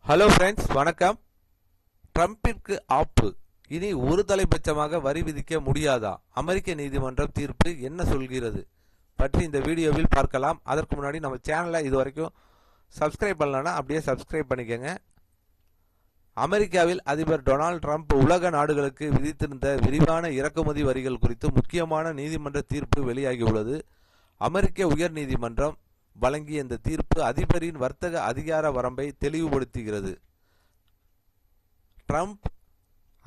Hello friends, வணக்கம். ட்ரம்பிற்கு ஆப்பு, இனி ஒரு தலைபட்சமாக வரி விதிக்க முடியாதா? அமெரிக்க நீதிமன்றம் தீர்ப்பு என்ன சொல்கிறது பற்றி இந்த வீடியோவில் பார்க்கலாம். அதற்கு முன்னாடி நம்ம சேனலை இது வரைக்கும் சப்ஸ்கிரைப் பண்ணலன்னா அப்படியே சப்ஸ்கிரைப் பண்ணிக்கோங்க. அமெரிக்காவில் அதிபர் டொனால்ட் ட்ரம்ப் உலக நாடுகளுக்கு விதித்திருந்த விரிவான இறக்குமதி வரிகள் குறித்து முக்கியமான நீதிமன்ற தீர்ப்பு வெளியாகியுள்ளது. அமெரிக்க உயர் நீதிமன்றம் வழங்கிய இந்த தீர்ப்பு அதிபரின் வர்த்தக அதிகார வரம்பை தெளிவுபடுத்துகிறது. Trump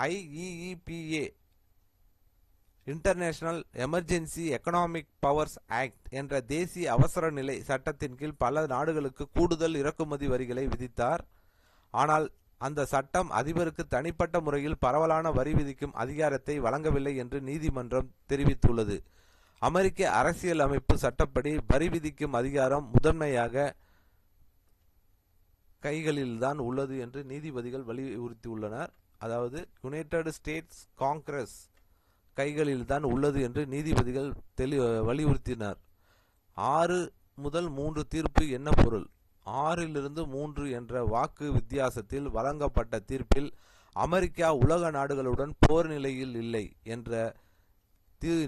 IEEPA international emergency economic powers act என்ற தேசிய அவசர நிலை சட்டத்தின் கீழ் பல நாடுகளுக்கு கூடுதல் இறக்குமதி வரிகளை விதித்தார். ஆனால் அந்த சட்டம் அதிபருக்கு தனிப்பட்ட முறையில் பரவலான வரி விதிக்கும் அதிகாரத்தை வழங்கவில்லை என்று நீதிமன்றம் தெரிவித்துள்ளது. அமெரிக்க அரசியல் அமைப்பு சட்டப்படி வரி விதிக்கும் அதிகாரம் முதன்மையாக கைகளில்தான் உள்ளது என்று நீதிபதிகள் வலியுறுத்தியுள்ளனர். அதாவது யுனைடெட் ஸ்டேட்ஸ் காங்கிரஸ் கைகளில்தான் உள்ளது என்று நீதிபதிகள் வலியுறுத்தினர். 6 முதல் 3 தீர்ப்பு என்ன பொருள்? 6 - 3 என்ற வாக்கு வித்தியாசத்தில் வழங்கப்பட்ட தீர்ப்பில் அமெரிக்கா உலக நாடுகளுடன் போர் நிலையில் இல்லை என்ற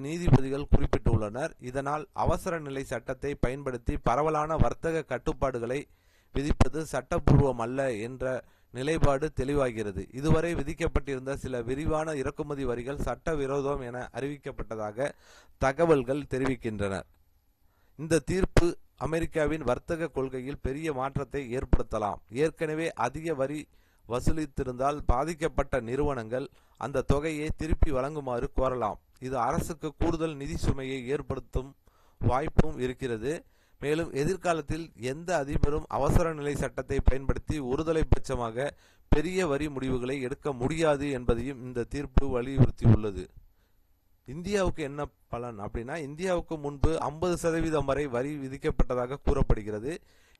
நீதிபதிகள் குறிப்பிட்டுள்ளனர். இதனால் அவசர நிலை சட்டத்தை பயன்படுத்தி பரவலான வர்த்தக கட்டுப்பாடுகளை விதிப்பது சட்டப்பூர்வமல்ல என்ற நிலைப்பாடு தெளிவாகிறது. இதுவரை விதிக்கப்பட்டிருந்த சில விரிவான இறக்குமதி வரிகள் சட்டவிரோதம் என அறிவிக்கப்பட்டதாக தகவல்கள் தெரிவிக்கின்றன. இந்த தீர்ப்பு அமெரிக்காவின் வர்த்தக கொள்கையில் பெரிய மாற்றத்தை ஏற்படுத்தலாம். ஏற்கனவே அதிக வரி வசூலித்திருந்தால் பாதிக்கப்பட்ட நிறுவனங்கள் அந்த தொகையை திருப்பி வழங்குமாறு கோரலாம். இது அரசுக்கு கூடுதல் நிதி சுமையை ஏற்படுத்தும் வாய்ப்பும் இருக்கிறது. மேலும் எதிர்காலத்தில் எந்த அதிபரும் அவசர நிலை சட்டத்தை பயன்படுத்தி ஒருதலைபட்சமாக பெரிய வரி முடிவுகளை எடுக்க முடியாது என்பதையும் இந்த தீர்ப்பு வலியுறுத்தியுள்ளது. இந்தியாவுக்கு என்ன பலன் அப்படின்னா, இந்தியாவுக்கு முன்பு 50% வரை வரி விதிக்கப்பட்டதாக கூறப்படுகிறது.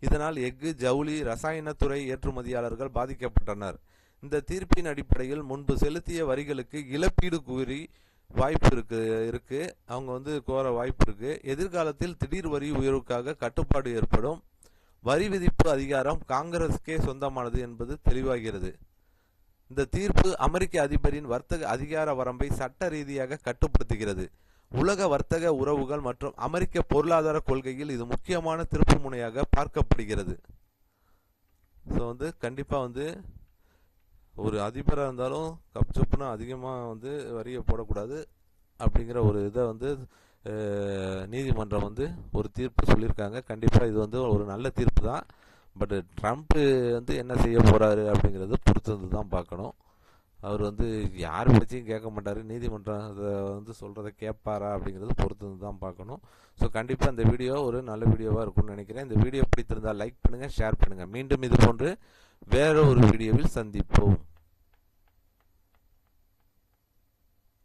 இதனால் எஃகு, ஜவுளி, ரசாயனத்துறை ஏற்றுமதியாளர்கள் பாதிக்கப்பட்டனர். இந்த தீர்ப்பின் அடிப்படையில் முன்பு செலுத்திய வரிகளுக்கு இழப்பீடு கூறி வாய்ப்பு இருக்கு அவங்க கோர வாய்ப்பு இருக்கு. எதிர்காலத்தில் திடீர் வரி உயர்வுக்காக கட்டுப்பாடு ஏற்படும். வரி விதிப்பு அதிகாரம் காங்கிரஸுக்கே சொந்தமானது என்பது தெளிவாகிறது. இந்த தீர்ப்பு அமெரிக்க அதிபரின் வர்த்தக அதிகார வரம்பை சட்ட ரீதியாக கட்டுப்படுத்துகிறது. உலக வர்த்தக உறவுகள் மற்றும் அமெரிக்க பொருளாதார கொள்கையில் இது முக்கியமான திருப்பு முனையாக பார்க்கப்படுகிறது. ஸோ கண்டிப்பா ஒரு அதிபராக இருந்தாலும் கப்சப்புனா அதிகமாக வரியை போடக்கூடாது அப்படிங்கிற ஒரு இதை நீதிமன்றம் ஒரு தீர்ப்பு சொல்லியிருக்காங்க. கண்டிப்பாக இது ஒரு நல்ல தீர்ப்பு தான். பட் ட்ரம்ப் என்ன செய்ய போகிறாரு அப்படிங்கிறது பொறுத்து தான் பார்க்கணும். அவர் யார் பேச்சையும் கேட்க மாட்டார். நீதிமன்றம் அதை சொல்கிறத கேட்பாரா அப்படிங்கிறது பொறுத்து தான் பார்க்கணும். ஸோ கண்டிப்பாக இந்த வீடியோ ஒரு நல்ல வீடியோவாக இருக்கும்னு நினைக்கிறேன். இந்த வீடியோ பிடித்திருந்தால் லைக் பண்ணுங்கள், ஷேர் பண்ணுங்கள். மீண்டும் இது போன்று வேற ஒரு வீடியோவில் சந்திப்போம்.